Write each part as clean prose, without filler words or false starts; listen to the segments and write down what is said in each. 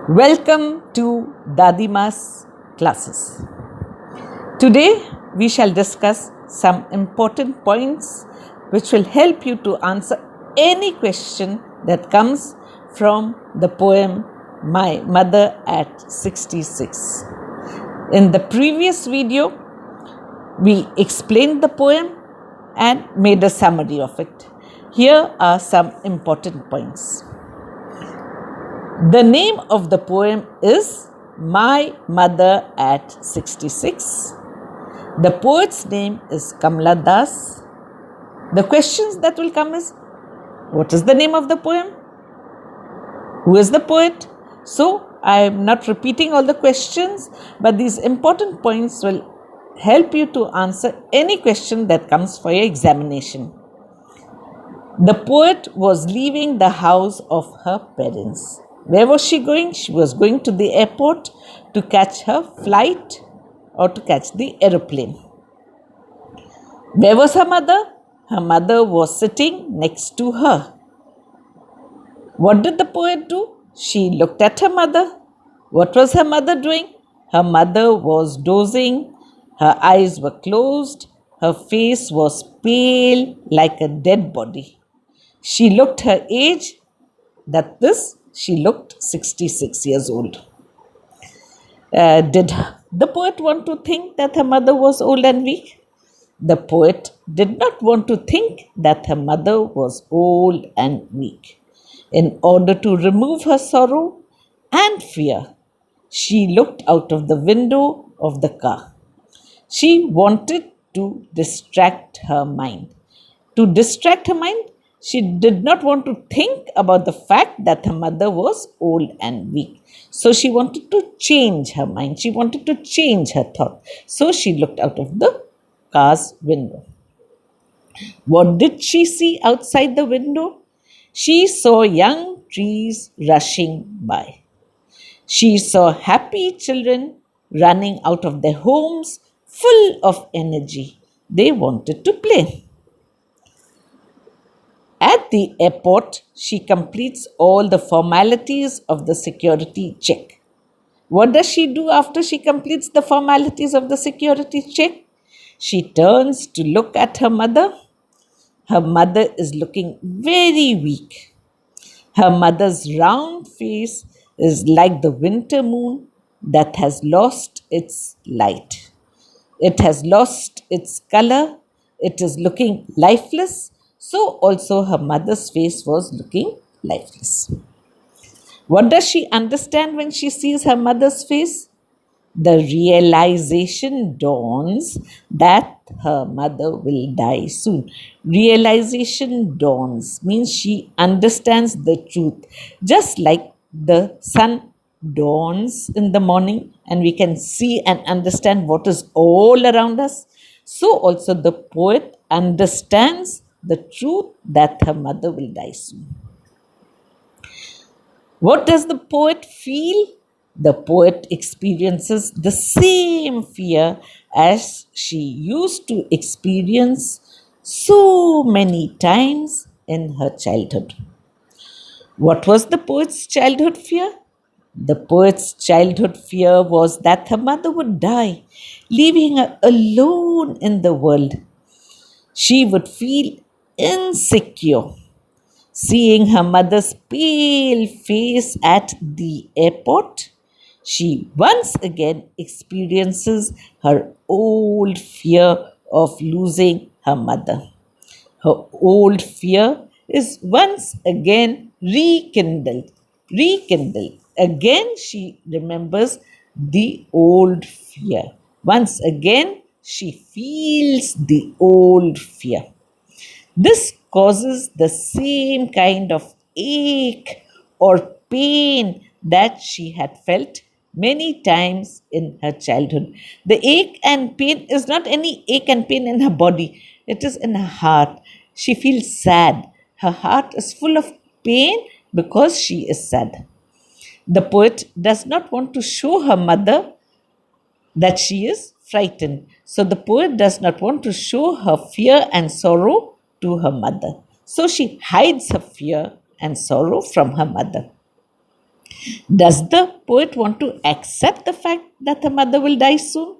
Welcome to Dadima's classes. Today we shall discuss some important points which will help you to answer any question that comes from the poem My Mother at 66. In the previous video, we explained the poem and made a summary of it. Here are some important points. The name of the poem is My Mother at 66. The poet's name is Kamala. The questions that will come is, what is the name of the poem? Who is the poet? So, I am not repeating all the questions, but these important points will help you to answer any question that comes for your examination. The poet was leaving the house of her parents. Where was she going? She was going to the airport to catch her flight or to catch the aeroplane. Where was her mother? Her mother was sitting next to her. What did the poet do? She looked at her mother. What was her mother doing? Her mother was dozing. Her eyes were closed. Her face was pale like a dead body. She looked her age, she looked 66 years old. Did the poet want to think that her mother was old and weak? The poet did not want to think that her mother was old and weak. In order to remove her sorrow and fear, she looked out of the window of the car. She wanted to distract her mind. To distract her mind, she did not want to think about the fact that her mother was old and weak. So she wanted to change her mind. She wanted to change her thought. So she looked out of the car's window. What did she see outside the window? She saw young trees rushing by. She saw happy children running out of their homes full of energy. They wanted to play. At the airport, she completes all the formalities of the security check. What does she do after she completes the formalities of the security check? She turns to look at her mother. Her mother is looking very weak. Her mother's round face is like the winter moon that has lost its light. It has lost its color. It is looking lifeless. So also her mother's face was looking lifeless. What does she understand when she sees her mother's face? The realization dawns that her mother will die soon. Realization dawns means she understands the truth. Just like the sun dawns in the morning and we can see and understand what is all around us, so also the poet understands the truth that her mother will die soon. What does the poet feel? The poet experiences the same fear as she used to experience so many times in her childhood. What was the poet's childhood fear? The poet's childhood fear was that her mother would die, leaving her alone in the world. She would feel insecure. Seeing her mother's pale face at the airport, she once again experiences her old fear of losing her mother. Her old fear is once again rekindled. Again, she remembers the old fear. Once again, she feels the old fear. This causes the same kind of ache or pain that she had felt many times in her childhood. The ache and pain is not any ache and pain in her body, it is in her heart. She feels sad. Her heart is full of pain because she is sad. The poet does not want to show her mother that she is frightened. So the poet does not want to show her fear and sorrow to her mother. So she hides her fear and sorrow from her mother. Does the poet want to accept the fact that her mother will die soon?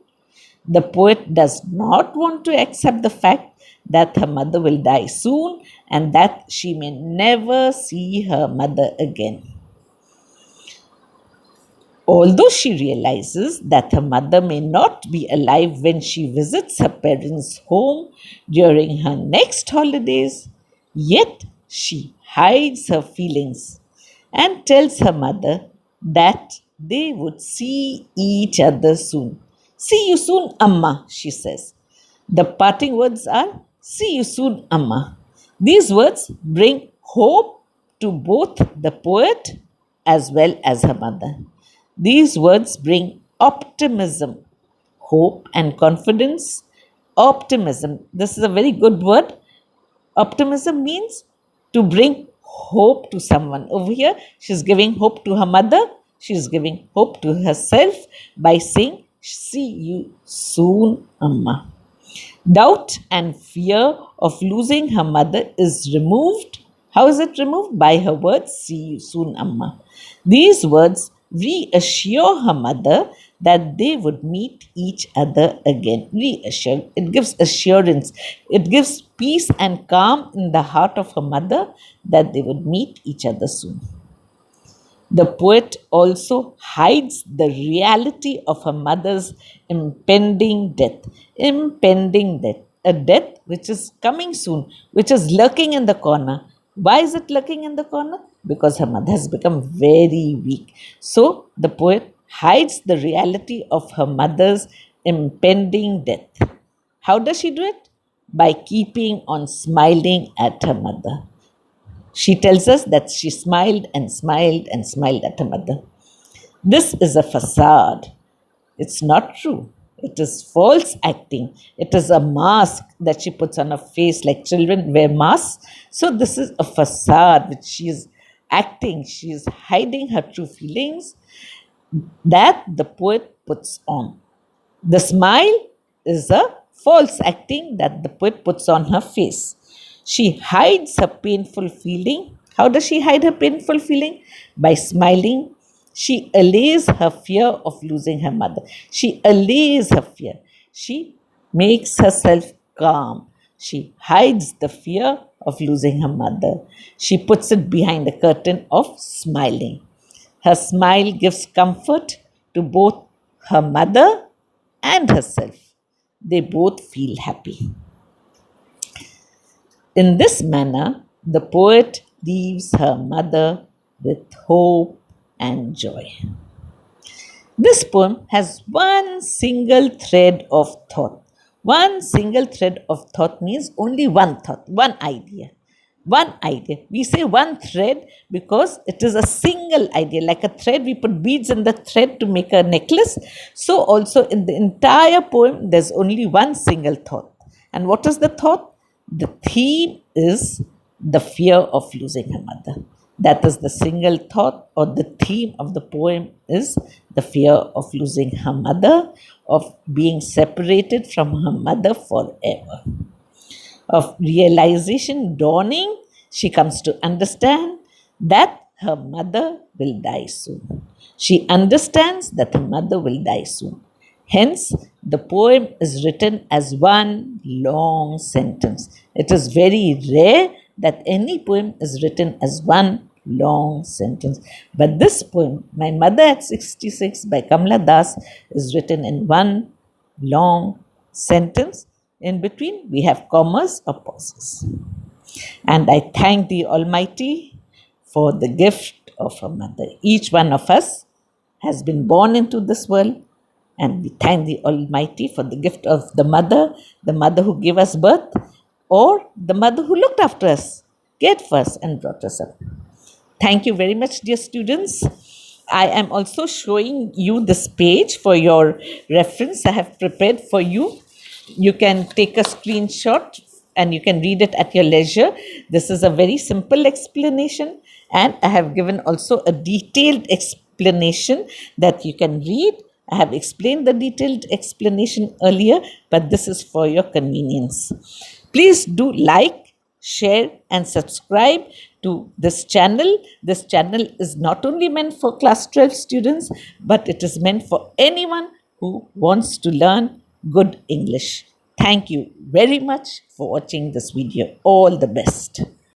The poet does not want to accept the fact that her mother will die soon and that she may never see her mother again. Although she realizes that her mother may not be alive when she visits her parents' home during her next holidays, yet she hides her feelings and tells her mother that they would see each other soon. See you soon, Amma, she says. The parting words are, see you soon, Amma. These words bring hope to both the poet as well as her mother. These words bring optimism, hope, and confidence. Optimism, this is a very good word. Optimism means to bring hope to someone. Over here, she's giving hope to her mother, she's giving hope to herself by saying, see you soon, Amma. Doubt and fear of losing her mother is removed. How is it removed? By her words, see you soon, Amma. These words reassure her mother that they would meet each other again. Reassure. It gives assurance. It gives peace and calm in the heart of her mother that they would meet each other soon. The poet also hides the reality of her mother's impending death. Impending death. A death which is coming soon, which is lurking in the corner. Why is it lurking in the corner? Because her mother has become very weak. So the poet hides the reality of her mother's impending death. How does she do it? By keeping on smiling at her mother. She tells us that she smiled and smiled and smiled at her mother. This is a facade. It's not true. It is false acting. It is a mask that she puts on her face, like children wear masks. So, this is a facade which she is acting. She is hiding her true feelings that the poet puts on. The smile is a false acting that the poet puts on her face. She hides her painful feeling. How does she hide her painful feeling? By smiling. She allays her fear of losing her mother. She allays her fear. She makes herself calm. She hides the fear of losing her mother. She puts it behind the curtain of smiling. Her smile gives comfort to both her mother and herself. They both feel happy. In this manner, the poet leaves her mother with hope and joy. This poem has one single thread of thought. One single thread of thought means only one thought, one idea. One idea. We say one thread because it is a single idea. Like a thread, we put beads in the thread to make a necklace. So, also in the entire poem, there's only one single thought. And what is the thought? The theme is the fear of losing her mother. That is the single thought, or the theme of the poem is the fear of losing her mother, of being separated from her mother forever. Of realization dawning, she comes to understand that her mother will die soon. She understands that her mother will die soon. Hence, the poem is written as one long sentence. It is very rare that any poem is written as one long sentence. But this poem, My Mother at 66 by Kamala Das, is written in one long sentence. In between, we have commas or pauses. And I thank the Almighty for the gift of a mother. Each one of us has been born into this world, and we thank the Almighty for the gift of the mother who gave us birth, or the mother who looked after us, cared for us, and brought us up. Thank you very much, dear students. I am also showing you this page for your reference. I have prepared for you. You can take a screenshot and you can read it at your leisure. This is a very simple explanation, and I have given also a detailed explanation that you can read. I have explained the detailed explanation earlier, but this is for your convenience. Please do like, share, and subscribe to this channel. This channel is not only meant for class 12 students, but it is meant for anyone who wants to learn good English. Thank you very much for watching this video. All the best.